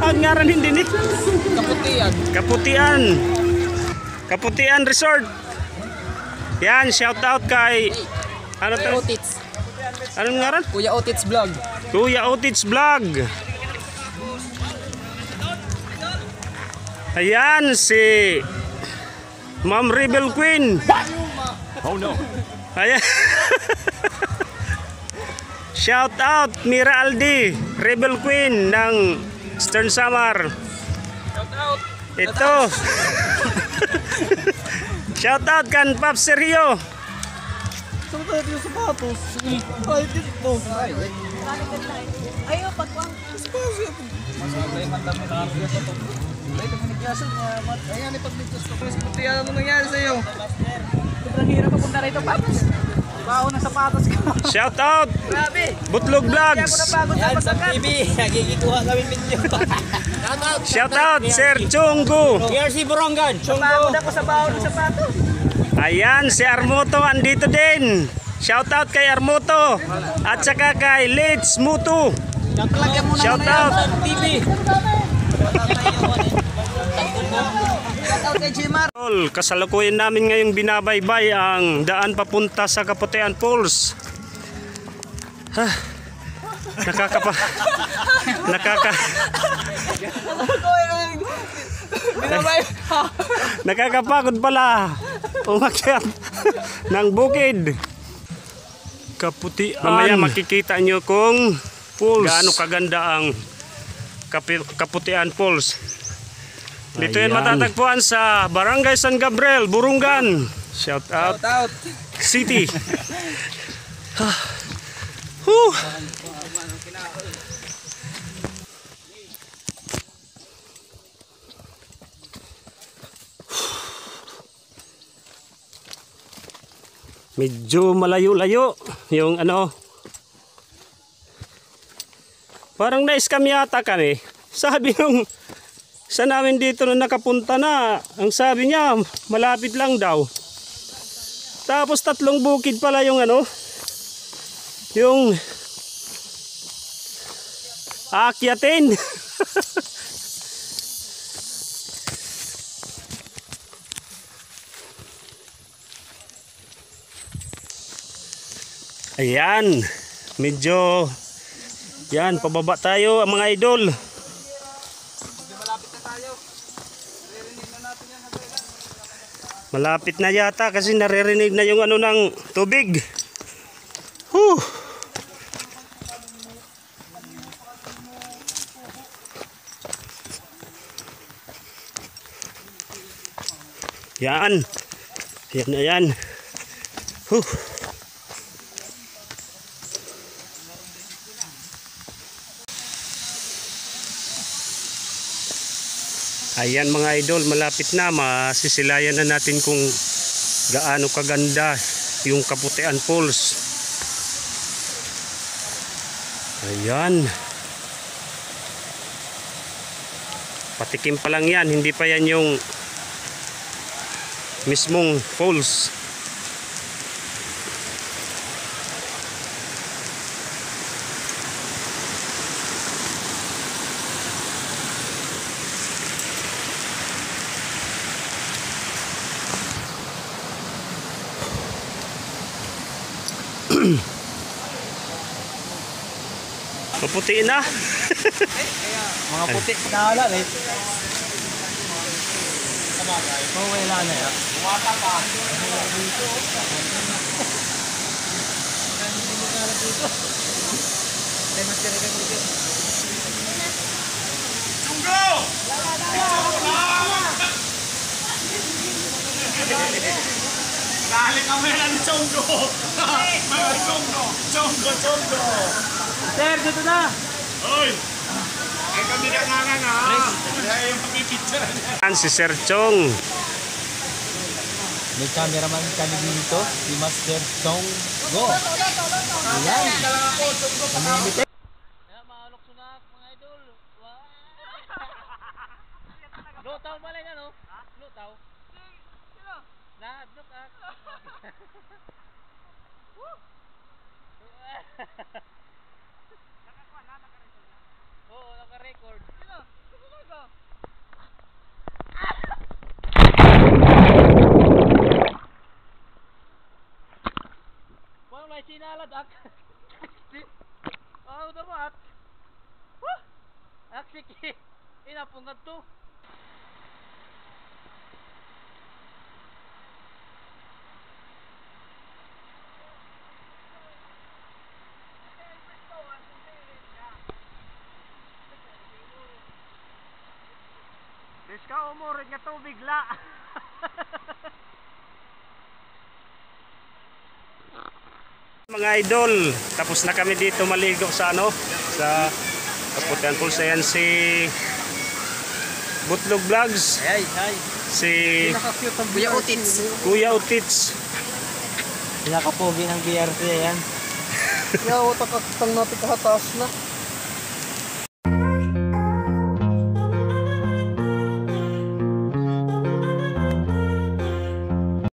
Ang ngaran hindi ni Kaputian. Kaputian. Kaputian Resort. Yan, shout out kay ano Kuya to? Otits. Anong ngaran? Kuya Otits Vlog. Kuya Otits Vlog. Ayan si Ma'am Rebel Queen. Oh no. Ayan. Shout out Mira Aldi, Rebel Queen ng Stern Samar. Shout out. Ito. Shout out kan Pap Sergio. Saan tayo yung sapatos? Ay, dito. Ayaw, pagwang. Masabay man dami na kapag ito. Ay, ito pinagyasan niya. Ayan, ipag-ligtas ko. Kaputian, ano nangyari sa'yo? Sobrang hirap papunta rito, Paps. Baho ng sapatos ko. Shout out Grabe. Butlog Kaya ako Vlogs. napagod sa pagsakat. Nagkikikuha kami video. Shout out Sir Chunggo. KRC Borongan. Napagod ako sa baho ng sapatos. Ayan si Armoto andito din. Shout out kay Armoto at saka kay Let's Mutu. Shout out. TV. Shout out kay Jimar. Kasalukuyan namin ngayong binabaybay ang daan papunta sa Kaputian Falls. Nakakapagod pala umakyat ng bukid. Kaputian. Mamaya makikita nyo kung gaano kaganda ang Kaputian Falls. Dito yan matatagpuan sa Barangay San Gabriel, Burungan. Shout out, Shout out. City. Medyo malayo-layo yung ano. Parang na-scam yata kami. Sabi nung sa namin dito nung nakapunta na, ang sabi niya malapit lang daw. Tapos 3 bukid pala yung ano, yung aakyatin. Ayan, medyo yan, pababa tayo mga idol. Malapit na yata kasi naririnig na yung ano ng tubig. Huh. Yan. Yan na yan. Huh. Ayan mga idol, malapit na, masisilayan na natin kung gaano kaganda yung Kaputian Falls. Ayan. Patikim pa lang yan, hindi pa yan yung mismong falls. Maputi na. Mga puti. Nahala eh. Oo, wala na yan. Umata pa. Chunggo! Dahil kami ng Chunggo. Mga Chunggo. Chunggo. Sir, dito na. Hoy! Ay kami na nga na. Ay yung pagpipicture niya. Yan si Sir Chong. May cameraman kami dito, si Master Chong Go. Ayan. Mamimit. Mahalok sunak, mga idol. Lutaw pala yan, no? Lutaw. Lahat, look at. Oo, naka-record. Sino? Talaga. Paano lang sinalad ak? Oh, dapat. Wah! Aksiki. Inapungan to. Iska umurit nga tubig la. Mga idol, tapos na kami dito maligo sa sa Kaputian Falls. Ayan si Butlog Vlogs, Ay, ay. si Nakakute ang Kuya Utits. Kuya Utits. Pinakapogi ng BRT yan. Yaw, takakitang natin kahataas na.